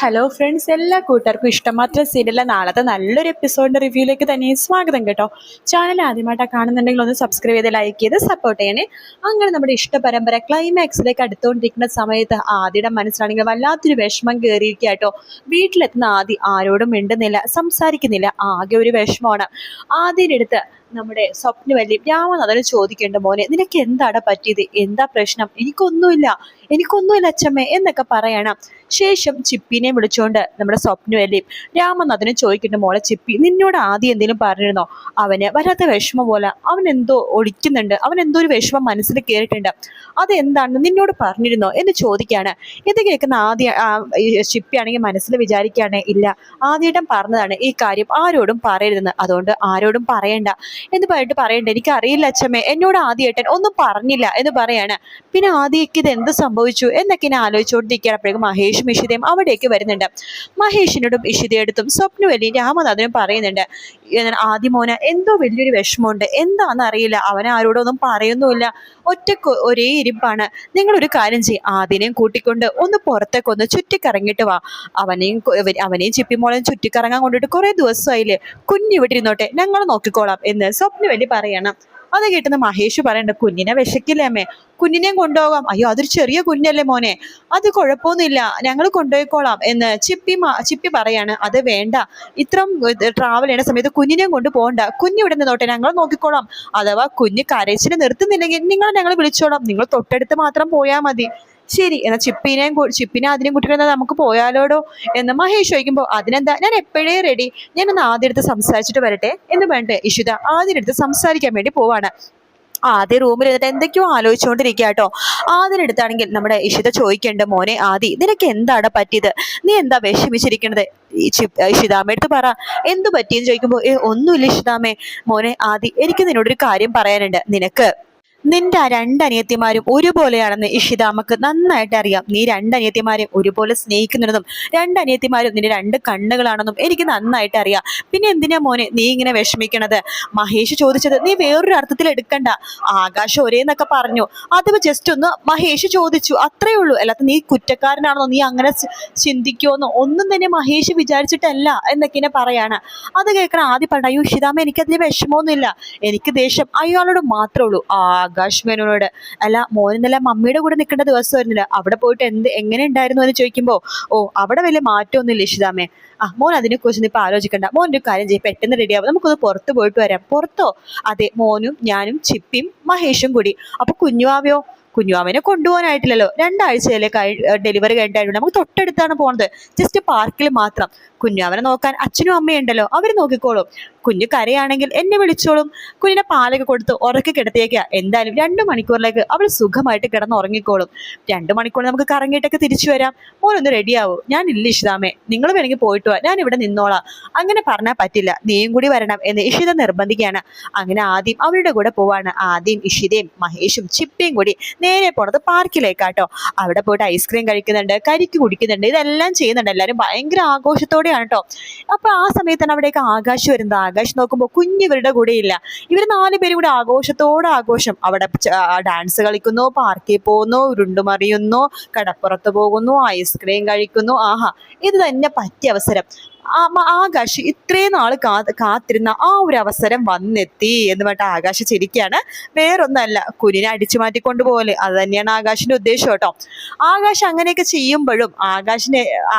Hello friends, എല്ലാ കൂട്ടുകാർക്കും ഇഷ്ടമാത്ര സീരിയലിലെ നാളത്തെ നല്ലൊരു എപ്പിസോഡിന്റെ റിവ്യൂയിലേക്ക് തന്നെ സ്വാഗതം കേട്ടോ. ചാനൽ ആദ്യമായിട്ടാണ് കാണുന്നുണ്ടെങ്കിൽ ഒന്ന് സബ്സ്ക്രൈബ് ചെയ്ത് ലൈക്ക് ചെയ്ത് സപ്പോർട്ട് ചെയ്യണേ. അങ്ങനെ നമ്മുടെ ഇഷ്ടപരമ്പര ക്ലൈമാക്സിലേക്ക് അടുത്തുകൊണ്ടിരിക്കുന്ന സമയത്ത് ആദിയുടെ മനസ്സിലാണെങ്കിൽ വല്ലാത്തൊരു വിഷമം കയറിയിരിക്കുക കേട്ടോ. വീട്ടിലെത്തുന്ന ആദി ആരോടും മിണ്ടുന്നില്ല, സംസാരിക്കുന്നില്ല, ആകെ ഒരു വിഷമമാണ്. ആദിയുടെ അടുത്ത് നമ്മുടെ സ്വപ്നവല്ലി രാമനാഥന് ചോദിക്കേണ്ട, മോനെ നിനക്ക് എന്താണ് പറ്റിയത്, എന്താ പ്രശ്നം? എനിക്കൊന്നുമില്ല അച്ഛമ്മേ എന്നൊക്കെ പറയണം. ശേഷം ചിപ്പിനെ വിളിച്ചുകൊണ്ട് നമ്മുടെ സ്വപ്നവല്ലി രാമനാഥനെ ചോദിക്കേണ്ട, മോളെ ചിപ്പി നിന്നോട് ആദ്യം എന്തെങ്കിലും പറഞ്ഞിരുന്നോ? അവന് വരാത്ത വിഷമം പോലെ അവൻ എന്തോ ഒളിക്കുന്നുണ്ട്, അവൻ എന്തോ ഒരു വിഷമം മനസ്സിൽ കയറിയിട്ടുണ്ട്, അതെന്താണെന്ന് നിന്നോട് പറഞ്ഞിരുന്നോ എന്ന് ചോദിക്കുകയാണ്. ഇത് കേൾക്കുന്ന ചിപ്പിയാണെങ്കിൽ മനസ്സിൽ വിചാരിക്കുകയാണ്, ഇല്ല ആദ്യേട്ടൻ പറഞ്ഞതാണ് ഈ കാര്യം ആരോടും പറയരുതെന്ന്, അതുകൊണ്ട് ആരോടും പറയണ്ട എന്ന് പറഞ്ഞിട്ട് പറയണ്ട, എനിക്ക് അറിയില്ല അച്ഛമ്മേ, എന്നോട് ആദ്യേട്ടൻ ഒന്നും പറഞ്ഞില്ല എന്ന് പറയാണ്. പിന്നെ ആദ്യക്ക് ഇത് എന്ത് സംഭവിച്ചു എന്നൊക്കെ ഇങ്ങനെ ആലോചിച്ചുകൊണ്ടിരിക്കുകയാണ്. അപ്പോഴേക്കും മഹേഷും ഇഷിതയും അവിടേക്ക് വരുന്നുണ്ട്. മഹേഷിനോടും ഇഷിതയെടുത്തും സ്വപ്നവല്ലിയും രാമനാഥനും പറയുന്നുണ്ട്, ആദ്യ മോന് എന്തോ വലിയൊരു വിഷമമുണ്ട്, എന്താണെന്ന് അറിയില്ല, അവൻ ആരോടൊന്നും പറയുന്നുമില്ല, ഒറ്റക്ക് ഒരേ ഇരിപ്പാണ്. നിങ്ങളൊരു കാര്യം ചെയ്യും, ആദ്യനെയും കൂട്ടിക്കൊണ്ട് ഒന്ന് പുറത്തേക്ക് ഒന്ന് ചുറ്റിക്കറങ്ങിട്ട് വാ, അവനെയും ചിപ്പിമോളെയും ചുറ്റിക്കറങ്ങാൻ കൊണ്ടിട്ട് കുറെ ദിവസമായില്ലേ, കുഞ്ഞു വിട്ടിരുന്നോട്ടെ, ഞങ്ങൾ നോക്കിക്കോളാം എന്ന് സ്വപ്നവല്ലി പറയണം. അത് കേട്ടുന്ന മഹേഷ് പറയണ്ട, കുഞ്ഞിനെ വിശക്കില്ലേ അമ്മേ, കുഞ്ഞിനെയും കൊണ്ടുപോകാം. അയ്യോ അതൊരു ചെറിയ കുഞ്ഞല്ലേ മോനെ, അത് കുഴപ്പമൊന്നുമില്ല, ഞങ്ങൾ കൊണ്ടുപോയിക്കോളാം എന്ന് ചിപ്പി പറയാണ്. അത് വേണ്ട, ഇത്രയും ട്രാവൽ ചെയ്യുന്ന സമയത്ത് കുഞ്ഞിനെയും കൊണ്ട് പോകണ്ട, കുഞ്ഞ് ഇവിടെ നിന്നോട്ടെ, ഞങ്ങൾ നോക്കിക്കോളാം, അഥവാ കുഞ്ഞ് കരച്ചിന് നിർത്തുന്നില്ലെങ്കിൽ ഞങ്ങൾ വിളിച്ചോളാം, നിങ്ങൾ തൊട്ടടുത്ത് മാത്രം പോയാൽ മതി. ശരി എന്നാൽ ചിപ്പിനെ അതിനും കുട്ടികളെ നമുക്ക് പോയാലോടോ എന്ന് മഹേഷ് ചോദിക്കുമ്പോൾ, അതിനെന്താ, ഞാൻ എപ്പോഴേ റെഡി, ഞാനൊന്ന് ആദ്യം എടുത്ത് സംസാരിച്ചിട്ട് വരട്ടെ എന്ന് പറഞ്ഞിട്ട് ഇഷിത ആദ്യം എടുത്ത് സംസാരിക്കാൻ വേണ്ടി പോവാണ്. ആദ്യ റൂമിൽ ഇരുന്നിട്ട് എന്തൊക്കെയോ ആലോചിച്ചുകൊണ്ടിരിക്കുക കേട്ടോ. ആദ്യടുത്താണെങ്കിൽ നമ്മുടെ ഇഷിത ചോദിക്കേണ്ട, മോനെ ആദി നിനക്ക് എന്താണ് പറ്റിയത്, നീ എന്താ വിഷമിച്ചിരിക്കണത്? ഇഷിതാമ്മ എടുത്ത് പറ, എന്തു പറ്റിയെന്ന് ചോദിക്കുമ്പോൾ, ഒന്നുമില്ല ഇഷിതാമ്മേ, മോനെ ആദി എനിക്ക് നിന്നോടൊരു കാര്യം പറയാനുണ്ട്. നിന്റെ ആ രണ്ടനിയത്തിമാരും ഒരുപോലെയാണെന്ന് ഇഷിതാമ്മക്ക് നന്നായിട്ട് അറിയാം. നീ രണ്ടനിയത്തിമാരെയും ഒരുപോലെ സ്നേഹിക്കുന്നതും രണ്ടനിയത്തിമാരും നിന്റെ രണ്ട് കണ്ണുകളാണെന്നും എനിക്ക് നന്നായിട്ട് അറിയാം. പിന്നെ എന്തിനാ മോനെ നീ ഇങ്ങനെ വിഷമിക്കണത്? മഹേഷ് ചോദിച്ചത് നീ വേറൊരു അർത്ഥത്തിൽ എടുക്കണ്ട, ആകാശം ഒരേന്നൊക്കെ പറഞ്ഞു, അത് ജസ്റ്റ് ഒന്ന് മഹേഷ് ചോദിച്ചു, അത്രേ ഉള്ളൂ, അല്ലാത്ത നീ കുറ്റക്കാരനാണെന്നോ നീ അങ്ങനെ ചിന്തിക്കുമെന്നോ ഒന്നും തന്നെ മഹേഷ് വിചാരിച്ചിട്ടല്ല എന്നൊക്കെ പറയാണ്. അത് കേൾക്കണം ആദ്യം പറഞ്ഞ, അയ്യോ ഇഷിതാമ്മ എനിക്കതിന് വിഷമമൊന്നുമില്ല, എനിക്ക് ദേഷ്യം അയാളോട് മാത്രമേ ഉള്ളൂ, ആകാശ് മേനോനോട്. അല്ല മോനെന്നല്ല മമ്മിയുടെ കൂടെ നിൽക്കേണ്ട ദിവസമായിരുന്നില്ല, അവിടെ പോയിട്ട് എങ്ങനെ ഉണ്ടായിരുന്നു എന്ന് ചോദിക്കുമ്പോൾ, അവിടെ വലിയ മാറ്റമൊന്നുമില്ല ഇഷിതാമ്മേ, മോൻ അതിനെക്കുറിച്ച് ഇപ്പൊ ആലോചിക്കണ്ട, മോനൊരു കാര്യം ചെയ്യും, പെട്ടെന്ന് റെഡിയാവും, നമുക്കൊന്ന് പുറത്ത് പോയിട്ട് വരാം. പുറത്തോ? അതെ, മോനും ഞാനും ചിപ്പിയും മഹേഷും കൂടി. അപ്പൊ കുഞ്ഞുവാവനെ കൊണ്ടുപോകാനായിട്ടില്ലല്ലോ, 2 ആഴ്ചയിലെ ഡെലിവറി കഴിഞ്ഞിട്ടായിരുന്നു, നമുക്ക് തൊട്ടടുത്താണ് പോകുന്നത്, ജസ്റ്റ് പാർക്കിൽ മാത്രം. കുഞ്ഞുവാവനെ നോക്കാൻ അച്ഛനും അമ്മയും ഉണ്ടല്ലോ, അവർ നോക്കിക്കോളും. കുഞ്ഞു കരയാണെങ്കിൽ എന്നെ വിളിച്ചോളും, കുഞ്ഞിനെ പാലൊക്കെ കൊടുത്ത് ഉറക്കി കിടത്തിയേക്കുക, എന്തായാലും 2 മണിക്കൂറിലേക്ക് അവൾ സുഖമായിട്ട് കിടന്ന് ഉറങ്ങിക്കോളും. 2 മണിക്കൂർ നമുക്ക് കറങ്ങിയിട്ടൊക്കെ തിരിച്ചു വരാം, മോനൊന്ന് റെഡിയാവൂ. ഞാൻ ഇല്ല ഇഷിതാമ്മേ, നിങ്ങൾ വേണമെങ്കിൽ പോയിട്ട് വാ, ഞാൻ ഇവിടെ നിന്നോളാം. അങ്ങനെ പറഞ്ഞാൽ പറ്റില്ല, നീയും കൂടി വരണം എന്ന് ഇഷിത നിർബന്ധിക്കുകയാണ്. അങ്ങനെ ആദ്യം അവരുടെ കൂടെ പോവാണ്. ആദ്യം ഇഷിതയും മഹേഷും ചിപ്പിയും കൂടി നേരെ പോണത് പാർക്കിലേക്കാട്ടോ. അവിടെ പോയിട്ട് ഐസ്ക്രീം കഴിക്കുന്നുണ്ട്, കരിക്ക് കുടിക്കുന്നുണ്ട്, ഇതെല്ലാം ചെയ്യുന്നുണ്ട്. എല്ലാവരും ഭയങ്കര ആഘോഷത്തോടെയാണ് കേട്ടോ. അപ്പൊ ആ സമയത്താണ് അവിടേക്ക് ആകാശ് വരുന്നത്. ആകാശ് നോക്കുമ്പോൾ കുഞ്ഞിവരുടെ കൂടെ ഇല്ല, ഇവർ 4 പേരും കൂടെ ആഘോഷം. അവിടെ ഡാൻസ് കളിക്കുന്നു, പാർക്കിൽ പോകുന്നു, ഉരുണ്ടുമറിയുന്നു, കടപ്പുറത്ത് പോകുന്നു, ഐസ്ക്രീം കഴിക്കുന്നു. ആഹാ, ഇത് തന്നെ പറ്റിയ അവസരം. ആകാശ് ഇത്രയും നാൾ കാത്തിരുന്ന ആ ഒരു അവസരം വന്നെത്തി എന്ന് പറഞ്ഞിട്ട് ആകാശ് ചിരിക്കുകയാണ്. വേറൊന്നല്ല, കുഞ്ഞിനെ അടിച്ചു മാറ്റിക്കൊണ്ടുപോലെ, അത് തന്നെയാണ് ആകാശിന്റെ ഉദ്ദേശം കേട്ടോ. ആകാശ് അങ്ങനെയൊക്കെ ചെയ്യുമ്പോഴും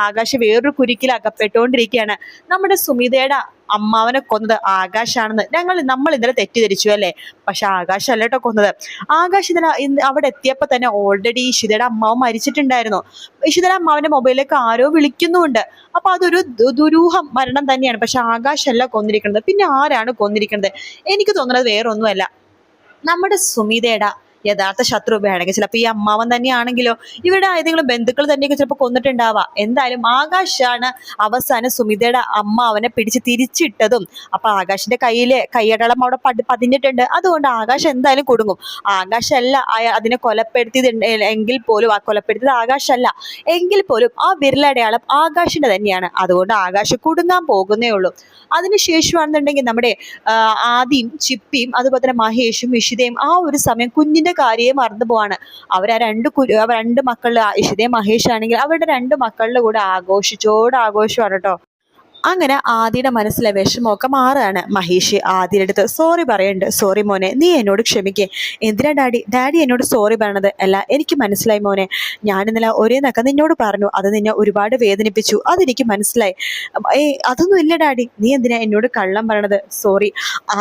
ആകാശ് വേറൊരു കുരുക്കിൽ അകപ്പെട്ടുകൊണ്ടിരിക്കുകയാണ്. നമ്മുടെ സുമിതയുടെ അമ്മാവനെ കൊന്നത് ആകാശാണെന്ന് നമ്മൾ ഇന്നലെ തെറ്റിദ്ധരിച്ചു അല്ലേ? പക്ഷെ ആകാശ് അല്ല കേട്ടോ കൊന്നത്. ആകാശ് ഇന്നലെ അവിടെ എത്തിയപ്പോ തന്നെ ഓൾറെഡി ഇഷിതയുടെ അമ്മാവൻ മരിച്ചിട്ടുണ്ടായിരുന്നു. ഇഷിതയുടെ അമ്മാവന്റെ മൊബൈലിലേക്ക് ആരോ വിളിക്കുന്നുമുണ്ട്. അപ്പൊ അതൊരു ദുരൂഹം മരണം തന്നെയാണ്. പക്ഷെ ആകാശ് അല്ല കൊന്നിരിക്കുന്നത്. പിന്നെ ആരാണ് കൊന്നിരിക്കുന്നത്? എനിക്ക് തോന്നുന്നത് വേറൊന്നുമല്ല, നമ്മുടെ സുമിതയുടെ യഥാർത്ഥ ശത്രു വേണമെങ്കിൽ ചിലപ്പോൾ ഈ അമ്മാവൻ തന്നെയാണെങ്കിലോ, ഇവരുടെ ഏതെങ്കിലും ബന്ധുക്കൾ തന്നെയൊക്കെ ചിലപ്പോൾ കൊന്നിട്ടുണ്ടാവാം. എന്തായാലും ആകാശാണ് അവസാനം സുമിതയുടെ അമ്മാവനെ പിടിച്ച് തിരിച്ചിട്ടതും. അപ്പൊ ആകാശിന്റെ കൈയടളം അവിടെ പതിഞ്ഞിട്ടുണ്ട്. അതുകൊണ്ട് ആകാശ് എന്തായാലും കുടുങ്ങും. ആകാശല്ല അതിനെ കൊലപ്പെടുത്തിയത് എങ്കിൽ പോലും, ആ കൊലപ്പെടുത്തിയത് ആകാശല്ല എങ്കിൽ പോലും ആ വിരലടയാളം ആകാശിന്റെ തന്നെയാണ്. അതുകൊണ്ട് ആകാശ് കുടുങ്ങാൻ പോകുന്നേ ഉള്ളൂ. അതിനുശേഷമാണെന്നുണ്ടെങ്കിൽ നമ്മുടെ ആദിയും ചിപ്പിയും അതുപോലെ തന്നെ മഹേഷും ഇഷിതയും ആ ഒരു സമയം കുഞ്ഞിന്റെ മമ്മീൻ്റെ കാര്യമേ മറന്നു പോവാണ്. അവർ ആ രണ്ട് മക്കളിൽ ഇഷിതയും മഹേഷ് ആണെങ്കിൽ അവരുടെ രണ്ട് മക്കളുടെ കൂടെ ആഘോഷമാണ് കേട്ടോ. അങ്ങനെ ആദിയുടെ മനസ്സിലെ വിഷമമൊക്കെ മാറുകയാണ്. മഹേഷ് ആദിയുടെ അടുത്ത് സോറി പറയുന്നുണ്ട്. സോറി മോനെ, നീ എന്നോട് ക്ഷമിക്കേ. എന്തിനാ ഡാഡി എന്നോട് സോറി പറയണത്? അല്ല, എനിക്ക് മനസ്സിലായി മോനെ, ഞാൻ ഇന്നലെ ഒരേന്നൊക്കെ നിന്നോട് പറഞ്ഞു, അത് നിന്നെ ഒരുപാട് വേദനിപ്പിച്ചു, അതെനിക്ക് മനസ്സിലായി. അതൊന്നും ഇല്ല ഡാഡി, നീ എന്തിനാ എന്നോട് കള്ളം പറയണത്? സോറി,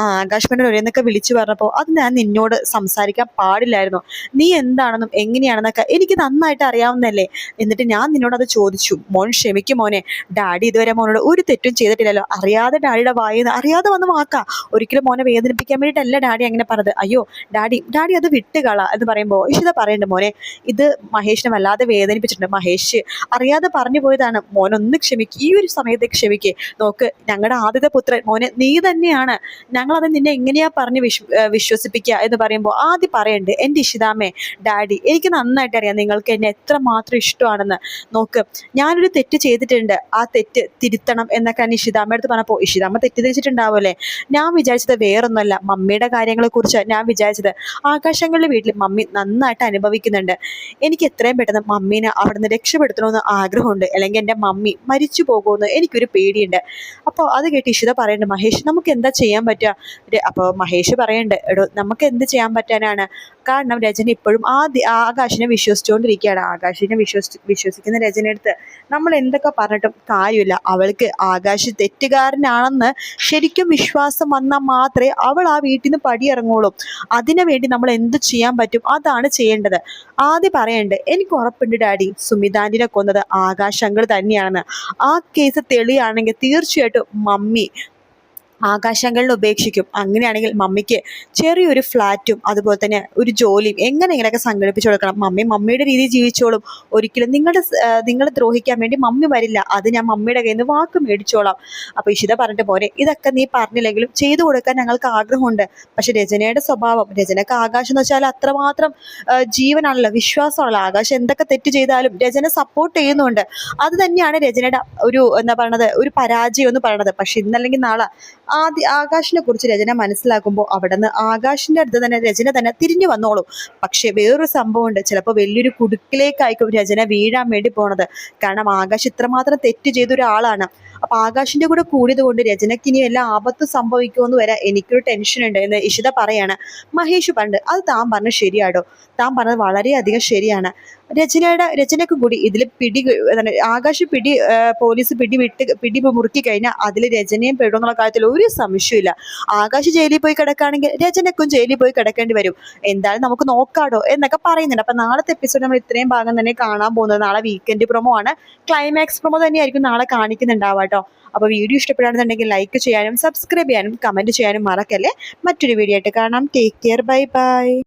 ആകാശ് മേനോൻ ഒരേന്നൊക്കെ വിളിച്ചു പറഞ്ഞപ്പോൾ അത് ഞാൻ നിന്നോട് സംസാരിക്കാൻ പാടില്ലായിരുന്നു. നീ എന്താണെന്നും എങ്ങനെയാണെന്നൊക്കെ എനിക്ക് നന്നായിട്ട് അറിയാവുന്നതല്ലേ. എന്നിട്ട് ഞാൻ നിന്നോട് അത് ചോദിച്ചു. മോൻ ക്ഷമിക്കും മോനെ, ഡാഡി ഇതുവരെ മോനോട് ഒരു തെറ്റും ചെയ്തിട്ടില്ലല്ലോ. അറിയാതെ ഡാഡിയുടെ വായിന്ന് അറിയാതെ വന്ന് വാക്കാ. ഒരിക്കലും മോനെ വേദനിപ്പിക്കാൻ വേണ്ടിയിട്ടല്ല ഡാഡി അങ്ങനെ പറഞ്ഞത്. അയ്യോ ഡാഡി അത് വിട്ടുകള എന്ന് പറയുമ്പോൾ ഇഷിത പറയുന്നുണ്ട്, മോനെ ഇത് മഹേഷിനെ വല്ലാതെ വേദനിപ്പിച്ചിട്ടുണ്ട്. മഹേഷ് അറിയാതെ പറഞ്ഞു പോയതാണ്, മോനൊന്ന് ക്ഷമിക്ക്, ഈ ഒരു സമയത്തേക്ക് ക്ഷമിക്കേ. നോക്ക്, ഞങ്ങളുടെ ആദ്യത്തെ പുത്രൻ മോനെ നീ തന്നെയാണ്, ഞങ്ങളത് നിന്നെ എങ്ങനെയാ പറഞ്ഞ് വിശ്വസിപ്പിക്കുക എന്ന് പറയുമ്പോൾ ആദ്യം പറയണ്ട്, എൻ്റെ ഇഷിതാമ്മേ, ഡാഡി എനിക്ക് നന്നായിട്ട് അറിയാം നിങ്ങൾക്ക് എന്നെ എത്രമാത്രം ഇഷ്ടമാണെന്ന്. നോക്ക്, ഞാനൊരു തെറ്റ് ചെയ്തിട്ടുണ്ട്, ആ തെറ്റ് തിരുത്തണം എന്നൊക്കെ ഇഷിതാമ്മ അടുത്ത് പറഞ്ഞപ്പോൾ ഇഷിതാമ്മ തെറ്റിദ്ധരിച്ചിട്ടുണ്ടാവുമല്ലേ. ഞാൻ വിചാരിച്ചത് വേറൊന്നുമല്ല, മമ്മിയുടെ കാര്യങ്ങളെ കുറിച്ച് ഞാൻ വിചാരിച്ചത്. ആകാശങ്ങളുടെ വീട്ടിൽ മമ്മി നന്നായിട്ട് അനുഭവിക്കുന്നുണ്ട്. എനിക്ക് എത്രയും പെട്ടെന്ന് മമ്മീനെ അവിടുന്ന് രക്ഷപ്പെടുത്തണമെന്ന് ആഗ്രഹമുണ്ട്, അല്ലെങ്കിൽ എൻ്റെ മമ്മി മരിച്ചു പോകുമെന്ന് എനിക്കൊരു പേടിയുണ്ട്. അപ്പോൾ അത് കേട്ട് ഇഷിത പറയുന്നുണ്ട്, മഹേഷ് നമുക്ക് എന്താ ചെയ്യാൻ പറ്റുക? അപ്പോൾ മഹേഷ് പറയുന്നുണ്ട്, എടോ നമുക്ക് എന്ത് ചെയ്യാൻ പറ്റാനാണ്? കാരണം രചന ഇപ്പോഴും ആകാശിനെ വിശ്വസിച്ചുകൊണ്ടിരിക്കുകയാണ്. ആകാശിനെ വിശ്വസിക്കുന്ന രചനയെടുത്ത് നമ്മൾ എന്തൊക്കെ പറഞ്ഞിട്ടും കാര്യമില്ല. അവൾക്ക് ആകാശ് തെറ്റുകാരനാണെന്ന് ശരിക്കും വിശ്വാസം വന്നാൽ മാത്രമേ അവൾ ആ വീട്ടിൽ നിന്ന് പടിയിറങ്ങുള്ളൂ. അതിനു വേണ്ടി നമ്മൾ എന്ത് ചെയ്യാൻ പറ്റും അതാണ് ചെയ്യേണ്ടത്. ആദ്യം പറയണ്ട്, എനിക്ക് ഉറപ്പുണ്ട് ഡാഡി, സുമിതാന്റിനെ കൊന്നത് ആകാശ് അങ്കിൾ തന്നെയാണെന്ന്. ആ കേസ് തെളിയാണെങ്കിൽ തീർച്ചയായിട്ടും മമ്മി ആകാശങ്ങളിനെ ഉപേക്ഷിക്കും. അങ്ങനെയാണെങ്കിൽ മമ്മിക്ക് ചെറിയൊരു ഫ്ലാറ്റും അതുപോലെ തന്നെ ഒരു ജോലിയും എങ്ങനെയെങ്കിലൊക്കെ സംഘടിപ്പിച്ചു കൊടുക്കണം. മമ്മിയുടെ രീതിയിൽ ജീവിച്ചോളും. ഒരിക്കലും നിങ്ങളെ ദ്രോഹിക്കാൻ വേണ്ടി മമ്മി വരില്ല. അത് ഞാൻ മമ്മിയുടെ കയ്യിൽ നിന്ന് വാക്ക് മേടിച്ചോളാം. അപ്പോൾ ഇഷിത പറഞ്ഞിട്ട് പോരെ, ഇതൊക്കെ നീ പറഞ്ഞില്ലെങ്കിലും ചെയ്തു കൊടുക്കാൻ ഞങ്ങൾക്ക് ആഗ്രഹമുണ്ട്. പക്ഷെ രചനയുടെ സ്വഭാവം, രചനക്ക് ആകാശം എന്ന് വെച്ചാൽ അത്രമാത്രം ജീവനാണല്ലോ, വിശ്വാസമാണല്ലോ. ആകാശം എന്തൊക്കെ തെറ്റ് ചെയ്താലും രചന സപ്പോർട്ട് ചെയ്യുന്നുണ്ട്. അത് തന്നെയാണ് രചനയുടെ ഒരു എന്താ പറയണത്, ഒരു പരാജയം എന്ന് പറയണത്. പക്ഷെ ഇന്നല്ലെങ്കിൽ നാളെ ആകാശിനെ കുറിച്ച് രചന മനസ്സിലാക്കുമ്പോൾ അവിടെ നിന്ന് ആകാശിന്റെ അടുത്ത് തന്നെ രചന തന്നെ തിരിഞ്ഞു വന്നോളും. പക്ഷെ വേറൊരു സംഭവമുണ്ട്, ചിലപ്പോൾ വലിയൊരു കുടുക്കിലേക്കായിരിക്കും രചന വീഴാൻ വേണ്ടി പോണത്. കാരണം ആകാശ് ഇത്രമാത്രം തെറ്റ് ചെയ്ത ഒരാളാണ്. അപ്പൊ ആകാശിന്റെ കൂടെ കൂടിയത് കൊണ്ട് രചനയ്ക്ക് ഇനി എല്ലാ ആപത്തും സംഭവിക്കുമെന്ന് വരെ എനിക്കൊരു ടെൻഷൻ ഉണ്ട് എന്ന് ഇഷിത പറയാണ്. മഹേഷ് പണ്ട് അത് താൻ പറഞ്ഞത് ശരിയാടോ, താൻ പറഞ്ഞത് വളരെയധികം ശരിയാണ്. രചനയ്ക്ക് കൂടി ഇതിൽ ആകാശ് പോലീസ് പിടി മുറുക്കി കഴിഞ്ഞാൽ അതിൽ രചനയും പെടുന്നുള്ള കാര്യത്തിൽ ഒരു സംശയമില്ല. ആകാശ് ജയിലിൽ പോയി കിടക്കുകയാണെങ്കിൽ രചനയ്ക്കും ജയിലിൽ പോയി കിടക്കേണ്ടി വരും. എന്തായാലും നമുക്ക് നോക്കാടോ എന്നൊക്കെ പറയുന്നുണ്ട്. അപ്പൊ നാളത്തെ എപ്പിസോഡ് നമ്മൾ ഇത്രയും ഭാഗം തന്നെ കാണാൻ പോകുന്നത്. നാളെ വീക്കെൻഡ് പ്രൊമോ ആണ്, ക്ലൈമാക്സ് പ്രൊമോ തന്നെയായിരിക്കും നാളെ കാണിക്കുന്നുണ്ടാവാം കേട്ടോ. അപ്പോൾ വീഡിയോ ഇഷ്ടപ്പെടുകയാണെന്നുണ്ടെങ്കിൽ ലൈക്ക് ചെയ്യാനും സബ്സ്ക്രൈബ് ചെയ്യാനും കമന്റ് ചെയ്യാനും മറക്കല്ലേ. മറ്റൊരു വീഡിയോ ആയിട്ട് കാണാം. Take care, bye bye.